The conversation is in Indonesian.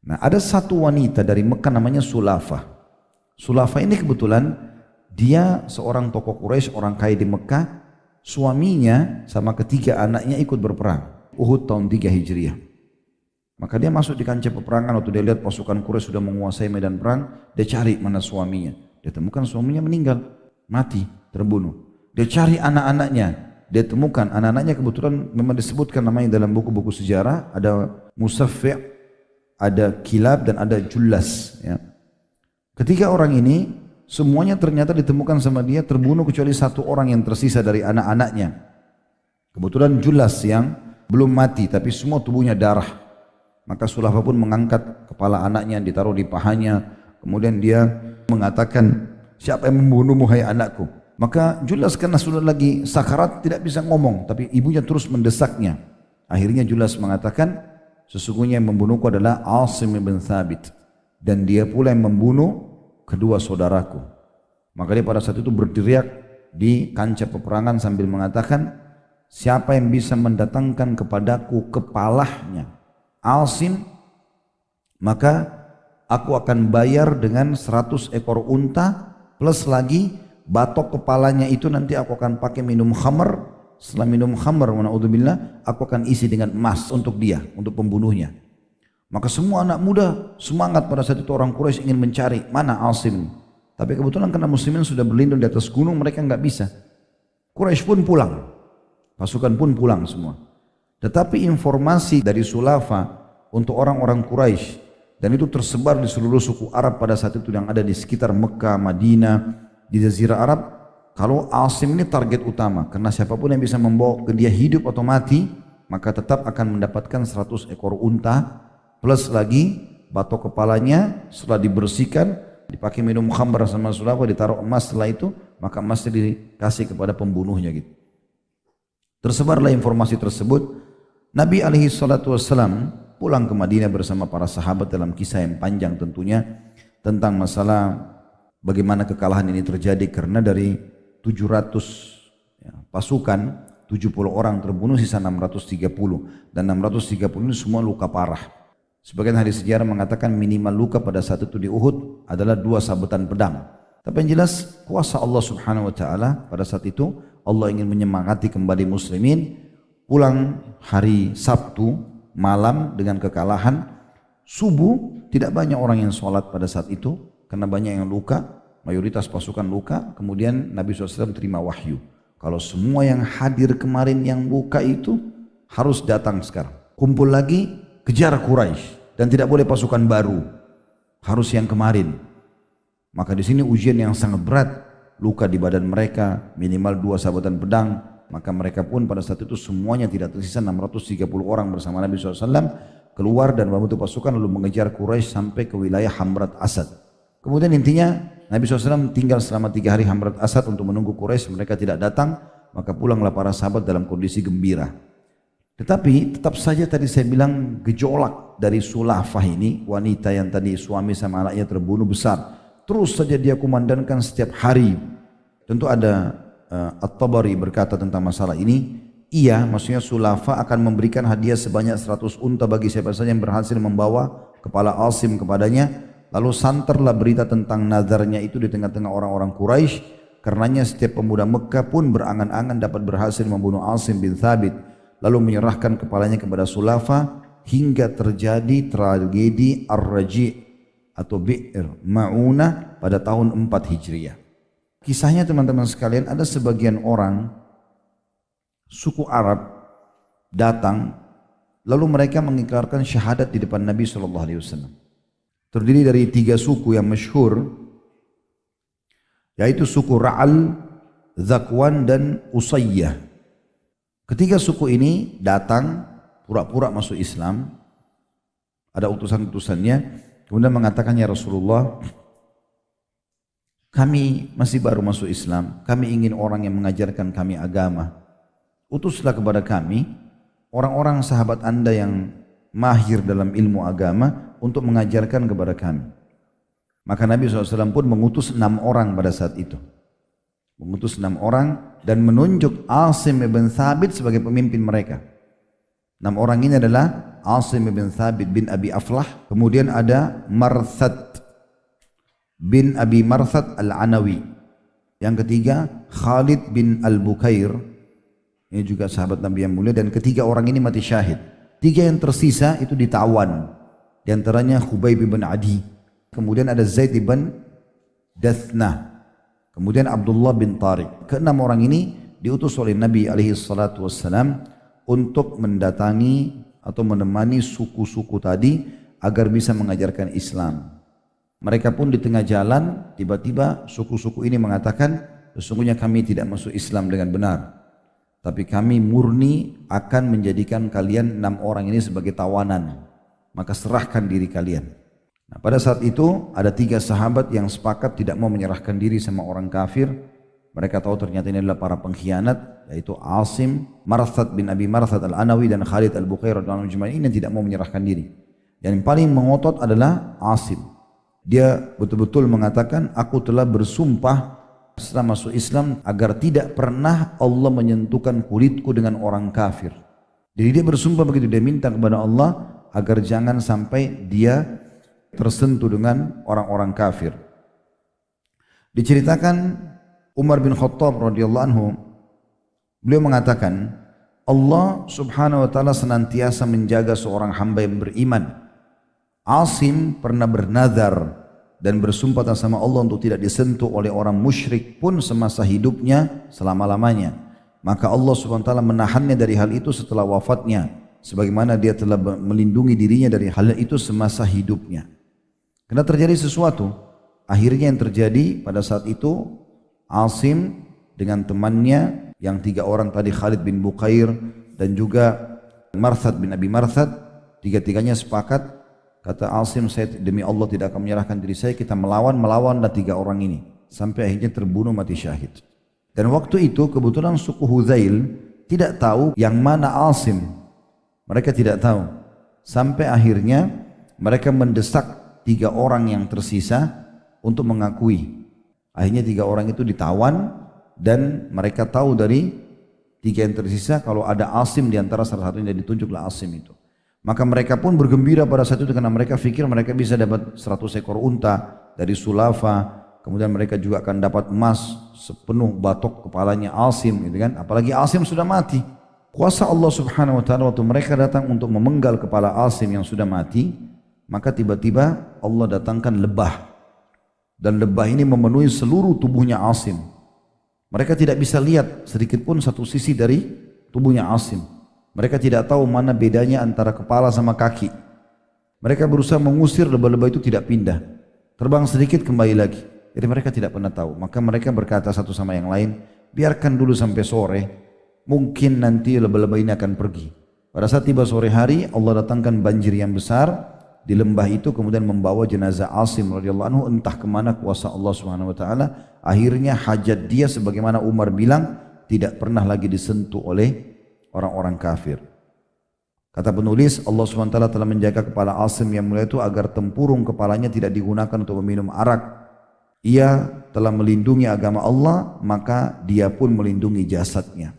Nah, ada satu wanita dari Mekah namanya Sulafah. Sulafah ini kebetulan dia seorang tokoh Quraisy, orang kaya di Mekah. Suaminya sama ketiga anaknya ikut berperang Uhud tahun 3 Hijriah. Maka dia masuk di kancah peperangan. Waktu dia lihat pasukan Quraisy sudah menguasai medan perang, dia cari mana suaminya. Dia temukan suaminya meninggal, mati, terbunuh. Dia cari anak-anaknya, dia temukan anak-anaknya kebetulan memang disebutkan namanya dalam buku-buku sejarah. Ada Musaffi', ada Kilab, dan ada Jullas, ya. Ketiga orang ini semuanya ternyata ditemukan sama dia terbunuh kecuali satu orang yang tersisa dari anak-anaknya. Kebetulan Jullas yang belum mati tapi semua tubuhnya darah. Maka Sulafah pun mengangkat kepala anaknya, ditaruh di pahanya. Kemudian dia mengatakan, siapa yang membunuhmu hai anakku? Maka Jullas karena sudah lagi sakarat tidak bisa ngomong, tapi ibunya terus mendesaknya. Akhirnya Jullas mengatakan, sesungguhnya yang membunuhku adalah Asim bin Thabit, dan dia pula yang membunuh kedua saudaraku. Maka dia pada saat itu berteriak di kancah peperangan sambil mengatakan, siapa yang bisa mendatangkan kepadaku kepalanya Asim, maka aku akan bayar dengan 100 ekor unta plus lagi batok kepalanya itu nanti aku akan pakai minum khamr. Setelah minum khamr, na'udzubillah, aku akan isi dengan emas untuk dia, untuk pembunuhnya. Maka semua anak muda semangat pada saat itu, orang Quraisy ingin mencari mana Asim. Tapi kebetulan karena muslimin sudah berlindung di atas gunung, mereka nggak bisa. Quraisy pun pulang, pasukan pun pulang semua. Tetapi informasi dari Sulafah untuk orang-orang Quraisy, dan itu tersebar di seluruh suku Arab pada saat itu yang ada di sekitar Mekah, Madinah, di Jazirah Arab, kalau Asim ini target utama, karena siapapun yang bisa membawa ke dia hidup atau mati, maka tetap akan mendapatkan 100 ekor unta plus lagi batok kepalanya. Setelah dibersihkan, dipakai minum khamr sama Sulafah, ditaruh emas. Setelah itu maka emasnya dikasih kepada pembunuhnya gitu. Tersebarlah informasi tersebut. Nabi SAW pulang ke Madinah bersama para sahabat dalam kisah yang panjang tentunya tentang masalah bagaimana kekalahan ini terjadi, karena dari 700 pasukan 70 orang terbunuh, sisa 630, dan 630 ini semua luka parah. Sebagian hadis sejarah mengatakan minimal luka pada saat itu di Uhud adalah 2 sabetan pedang. Tapi yang jelas kuasa Allah Subhanahu wa taala pada saat itu, Allah ingin menyemangati kembali muslimin. Pulang hari Sabtu malam dengan kekalahan. Subuh tidak banyak orang yang sholat pada saat itu karena banyak yang luka, mayoritas pasukan luka. Kemudian Nabi SAW terima wahyu, kalau semua yang hadir kemarin yang luka itu harus datang sekarang, kumpul lagi, kejar Quraisy, dan tidak boleh pasukan baru, harus yang kemarin. Maka di sini ujian yang sangat berat, luka di badan mereka minimal 2 sabetan pedang. Maka mereka pun pada saat itu semuanya tidak tersisa, 630 orang bersama Nabi SAW keluar dan membentuk pasukan lalu mengejar Quraisy sampai ke wilayah Hamrat Asad. Kemudian intinya Nabi SAW tinggal selama 3 hari Hamrat Asad untuk menunggu Quraisy. Mereka tidak datang, maka pulanglah para sahabat dalam kondisi gembira. Tetapi tetap saja tadi saya bilang gejolak dari Sulafah ini, wanita yang tadi suami sama anaknya terbunuh besar. Terus saja dia kumandangkan setiap hari. Tentu ada At-Tabari berkata tentang masalah ini, iya, maksudnya Sulafah akan memberikan hadiah sebanyak 100 unta bagi siapa saja yang berhasil membawa kepala Asim kepadanya. Lalu santerlah berita tentang nazarnya itu di tengah-tengah orang-orang Quraisy. Karenanya setiap pemuda Mekah pun berangan-angan dapat berhasil membunuh Asim bin Thabit, lalu menyerahkan kepalanya kepada Sulafah, hingga terjadi tragedi Ar-Raji' atau Bi'r Ma'unah pada tahun 4 Hijriah. Kisahnya teman-teman sekalian, ada sebagian orang suku Arab datang, lalu mereka mengikrarkan syahadat di depan Nabi SAW. Terdiri dari 3 suku yang masyhur, yaitu suku Ra'al, Zakwan, dan Usayyah. Ketiga suku ini datang pura-pura masuk Islam, ada utusan-utusannya, kemudian mengatakan, ya Rasulullah, kami masih baru masuk Islam, kami ingin orang yang mengajarkan kami agama. Utuslah kepada kami orang-orang sahabat Anda yang mahir dalam ilmu agama untuk mengajarkan kepada kami. Maka Nabi SAW pun mengutus 6 orang pada saat itu. Mengutus 6 orang dan menunjuk Asim bin Thabit sebagai pemimpin mereka. 6 orang ini adalah Asim bin Thabit bin Abi Aflah, kemudian ada Marthad bin Abi Marthad Al-Anawi, yang ketiga Khalid bin Al-Bukair, ini juga sahabat Nabi yang mulia, dan ketiga orang ini mati syahid. Tiga yang tersisa itu ditawan, di antaranya Khubayb bin Adi, kemudian ada Zaid bin Dathna, kemudian Abdullah bin Tariq. Keenam orang ini diutus oleh Nabi SAW untuk mendatangi atau menemani suku-suku tadi agar bisa mengajarkan Islam. Mereka pun di tengah jalan tiba-tiba suku-suku ini mengatakan, sesungguhnya kami tidak masuk Islam dengan benar, tapi kami murni akan menjadikan kalian 6 orang ini sebagai tawanan, maka serahkan diri kalian. Nah, pada saat itu ada 3 sahabat yang sepakat tidak mau menyerahkan diri sama orang kafir. Mereka tahu ternyata ini adalah para pengkhianat, yaitu Asim, Marthad bin Abi Marthad Al-Anawi dan Khalid Al-Bukair radhiyallahu anhum ini yang tidak mau menyerahkan diri. Yang paling mengotot adalah Asim. Dia betul-betul mengatakan, aku telah bersumpah setelah masuk Islam agar tidak pernah Allah menyentuhkan kulitku dengan orang kafir. Jadi dia bersumpah begitu, dia minta kepada Allah agar jangan sampai dia tersentuh dengan orang-orang kafir. Diceritakan Umar bin Khattab radhiyallahu anhu, beliau mengatakan, Allah subhanahu wa ta'ala senantiasa menjaga seorang hamba yang beriman. Asim pernah bernazar dan bersumpah atas nama Allah untuk tidak disentuh oleh orang musyrik pun semasa hidupnya selama-lamanya. Maka Allah subhanahu wa ta'ala menahannya dari hal itu setelah wafatnya, sebagaimana dia telah melindungi dirinya dari hal itu semasa hidupnya. Karena terjadi sesuatu, akhirnya yang terjadi pada saat itu, Asim dengan temannya yang 3 orang tadi, Khalid bin Bukair dan juga Marthad bin Abi Marthad, tiga-tiganya sepakat. Kata Asim, saya demi Allah tidak akan menyerahkan diri saya, kita melawanlah 3 orang ini. Sampai akhirnya terbunuh mati syahid. Dan waktu itu kebetulan suku Hudzail tidak tahu yang mana Asim. Mereka tidak tahu. Sampai akhirnya mereka mendesak 3 orang yang tersisa untuk mengakui. Akhirnya 3 orang itu ditawan dan mereka tahu dari 3 yang tersisa kalau ada Asim di antara salah satunya, ditunjuklah Asim itu. Maka mereka pun bergembira pada saat itu karena mereka pikir mereka bisa dapat 100 ekor unta dari Sulafa, kemudian mereka juga akan dapat emas sepenuh batok kepalanya Asim, gitu kan? Apalagi Asim sudah mati. Kuasa Allah subhanahu wa ta'ala waktu mereka datang untuk memenggal kepala Asim yang sudah mati, maka tiba-tiba Allah datangkan lebah. Dan lebah ini memenuhi seluruh tubuhnya Asim. Mereka tidak bisa lihat sedikit pun satu sisi dari tubuhnya Asim. Mereka tidak tahu mana bedanya antara kepala sama kaki. Mereka berusaha mengusir lebah-lebah itu, tidak pindah. Terbang sedikit kembali lagi. Jadi mereka tidak pernah tahu. Maka mereka berkata satu sama yang lain, biarkan dulu sampai sore, mungkin nanti lebah-lebah ini akan pergi. Pada saat tiba sore hari, Allah datangkan banjir yang besar di lembah itu, kemudian membawa jenazah Asim radhiyallahu anhu entah kemana kuasa Allah subhanahu wa ta'ala. Akhirnya hajat dia sebagaimana Umar bilang, tidak pernah lagi disentuh oleh orang-orang kafir. Kata penulis, Allah SWT telah menjaga kepala Asim yang mulia itu agar tempurung kepalanya tidak digunakan untuk meminum arak. Ia telah melindungi agama Allah, maka dia pun melindungi jasadnya.